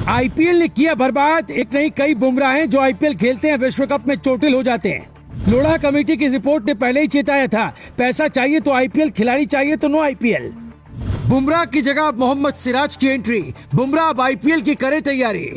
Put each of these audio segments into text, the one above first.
IPL ने किया बर्बाद। एक नहीं कई बुमराह हैं जो आईपीएल खेलते हैं, विश्व कप में चोटिल हो जाते हैं। लोढ़ा कमेटी की रिपोर्ट ने पहले ही चेताया था, पैसा चाहिए तो आईपीएल, खिलाड़ी चाहिए तो नो आईपीएल। बुमराह की जगह मोहम्मद सिराज की एंट्री। बुमराह अब आईपीएल की करे तैयारी।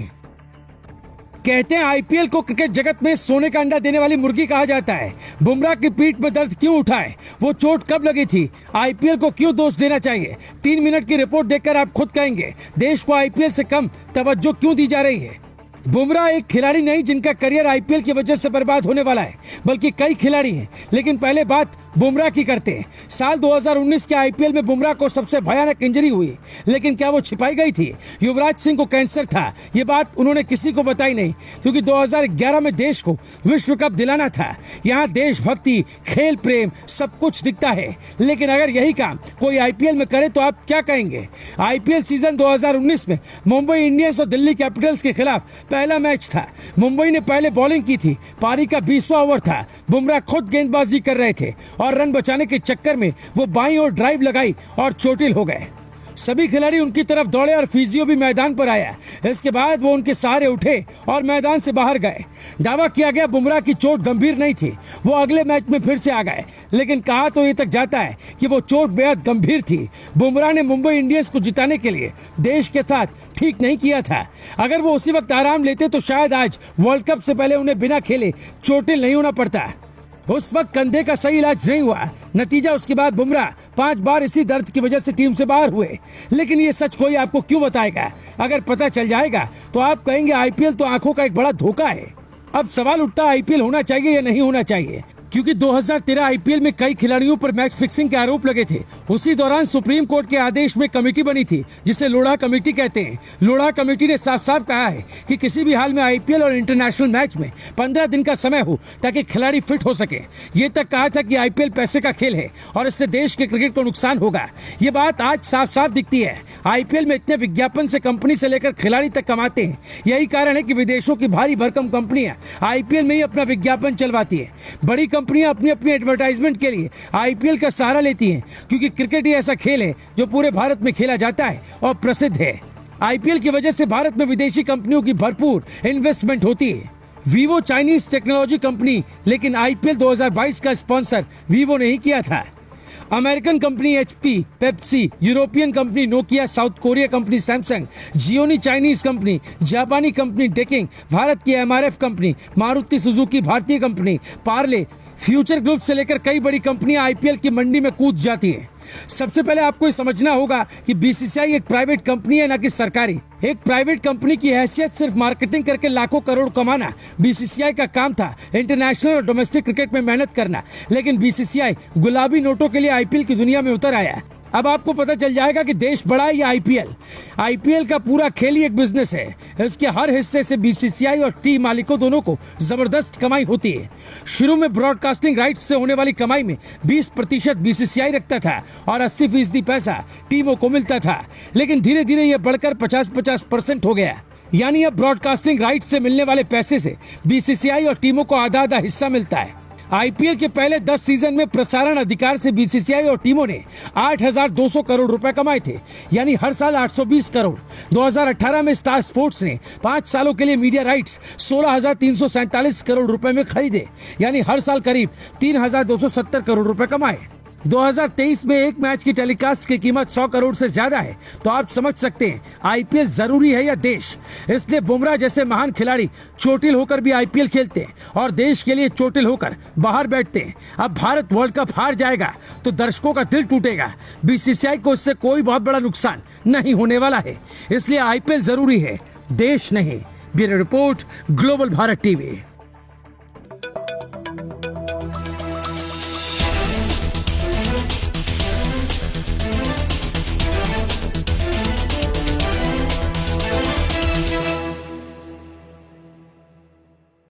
कहते हैं आईपीएल को क्रिकेट जगत में सोने का अंडा देने वाली मुर्गी कहा जाता है। बुमराह की पीठ में दर्द क्यों उठा है, वो चोट कब लगी थी, आईपीएल को क्यों दोष देना चाहिए, 3 मिनट की रिपोर्ट देखकर आप खुद कहेंगे देश को आईपीएल से कम तवज्जो क्यों दी जा रही है। बुमराह एक खिलाड़ी नहीं जिनका करियर आईपीएल की वजह से बर्बाद होने वाला है, बल्कि कई खिलाड़ी हैं। लेकिन पहले बात बुमराह की करते हैं। साल 2019 के आईपीएल में बुमराह को सबसे भयानक इंजरी हुई, लेकिन क्या वो छिपाई गई थी? युवराज सिंह को कैंसर था, ये बात उन्होंने किसी को बताई नहीं, क्योंकि 2011 में देश को विश्व कप दिलाना था। यहाँ देशभक्ति, खेल प्रेम सब कुछ दिखता है। लेकिन अगर यही काम कोई आईपीएल में करे तो आप क्या कहेंगे? आईपीएल सीजन 2019 में मुंबई इंडियंस और दिल्ली कैपिटल्स के खिलाफ पहला मैच था। मुंबई ने पहले बॉलिंग की थी, पारी का 20वां ओवर था। बुमराह खुद गेंदबाजी कर रहे थे और रन बचाने के चक्कर में वो बाईं ओर ड्राइव लगाई और चोटिल हो गए। सभी खिलाड़ी उनकी तरफ दौड़े और फिजियो भी मैदान पर आया। इसके बाद वो उनके सहारे उठे और मैदान से बाहर गए। दावा किया गया बुमराह की चोट गंभीर नहीं थी, वो अगले मैच में फिर से आ गए। लेकिन कहा तो ये तक जाता है कि वो चोट बेहद गंभीर थी। बुमराह ने मुंबई इंडियंस को जिताने के लिए देश के साथ ठीक नहीं किया था। अगर वो उसी वक्त आराम लेते तो शायद आज वर्ल्ड कप से पहले उन्हें बिना खेले चोटिल नहीं होना पड़ता। उस वक्त कंधे का सही इलाज नहीं हुआ, नतीजा उसके बाद बुमराह 5 बार इसी दर्द की वजह से टीम से बाहर हुए। लेकिन ये सच कोई आपको क्यों बताएगा? अगर पता चल जाएगा तो आप कहेंगे आईपीएल तो आंखों का एक बड़ा धोखा है। अब सवाल उठता है आईपीएल होना चाहिए या नहीं होना चाहिए, क्योंकि 2013 आईपीएल में कई खिलाड़ियों पर मैच फिक्सिंग के आरोप लगे थे। उसी दौरान सुप्रीम कोर्ट के आदेश में कमेटी बनी थी जिसे लोढ़ा कमेटी कहते हैं। लोढ़ा कमेटी ने साफ साफ कहा है कि किसी भी हाल में आईपीएल और इंटरनेशनल मैच में 15 दिन का समय हो ताकि खिलाड़ी फिट हो सके। ये तक कहा था कि आईपीएल पैसे का खेल है और इससे देश के क्रिकेट को नुकसान होगा। ये बात आज साफ साफ दिखती है। आईपीएल में इतने विज्ञापन से कंपनी से लेकर खिलाड़ी तक कमाते हैं। यही कारण है कि विदेशों की भारी भरकम कंपनियां आईपीएल में ही अपना विज्ञापन चलवाती है। बड़ी कंपनियां अपनी अपनी एडवर्टाइजमेंट के लिए आईपीएल का सहारा लेती हैं, क्योंकि क्रिकेट ही ऐसा खेल है जो पूरे भारत में खेला जाता है और प्रसिद्ध है। आईपीएल की वजह से भारत में विदेशी कंपनियों की भरपूर इन्वेस्टमेंट होती है। वीवो चाइनीज टेक्नोलॉजी कंपनी, लेकिन आईपीएल 2022 का स्पॉन्सर वीवो ने ही किया था। American company HP, Pepsi, European company Nokia, south Korea company Samsung, Gionee Chinese company, जापानी कंपनी डेकिंग, भारत की एमआरएफ कंपनी, मारुति सुजुकी भारतीय कंपनी, पार्ले, फ्यूचर ग्रुप से लेकर कई बड़ी कंपनियां आईपीएल की मंडी में कूद जाती हैं। सबसे पहले आपको ये समझना होगा कि बीसीसीआई एक प्राइवेट कंपनी है, न कि सरकारी। एक प्राइवेट कंपनी की हैसियत सिर्फ मार्केटिंग करके लाखों करोड़ कमाना बीसीसीआई का काम था, इंटरनेशनल और डोमेस्टिक क्रिकेट में मेहनत करना। लेकिन बीसीसीआई गुलाबी नोटों के लिए आईपीएल की दुनिया में उतर आया। अब आपको पता चल जाएगा कि देश बड़ा है या आईपीएल। आईपीएल का पूरा खेल ही एक बिजनेस है। इसके हर हिस्से से बीसीसीआई और टीम मालिकों दोनों को जबरदस्त कमाई होती है। शुरू में ब्रॉडकास्टिंग राइट्स से होने वाली कमाई में 20% बीसीसीआई रखता था और 80% पैसा टीमों को मिलता था। लेकिन धीरे धीरे यह बढ़कर 50-50% हो गया। यानी अब ब्रॉडकास्टिंग राइट्स से मिलने वाले पैसे से बीसीसीआई और टीमों को आधा आधा हिस्सा मिलता है। आईपीएल के पहले 10 सीजन में प्रसारण अधिकार से बीसीसीआई और टीमों ने 8,200 करोड़ रुपए कमाए थे, यानी हर साल 820 करोड़। 2018 में स्टार स्पोर्ट्स ने 5 सालों के लिए मीडिया राइट्स 16,347 करोड़ रुपए में खरीदे, यानी हर साल करीब 3,270 करोड़ रुपए कमाए। 2023 में एक मैच की टेलीकास्ट की कीमत 100 करोड़ से ज्यादा है, तो आप समझ सकते हैं आईपीएल जरूरी है या देश। इसलिए बुमराह जैसे महान खिलाड़ी चोटिल होकर भी आईपीएल खेलते हैं और देश के लिए चोटिल होकर बाहर बैठते हैं। अब भारत वर्ल्ड कप हार जाएगा तो दर्शकों का दिल टूटेगा। बीसीसीआई को इससे कोई बहुत बड़ा नुकसान नहीं होने वाला है। इसलिए आईपीएल जरूरी है, देश नहीं। Bureau report, global Bharat TV.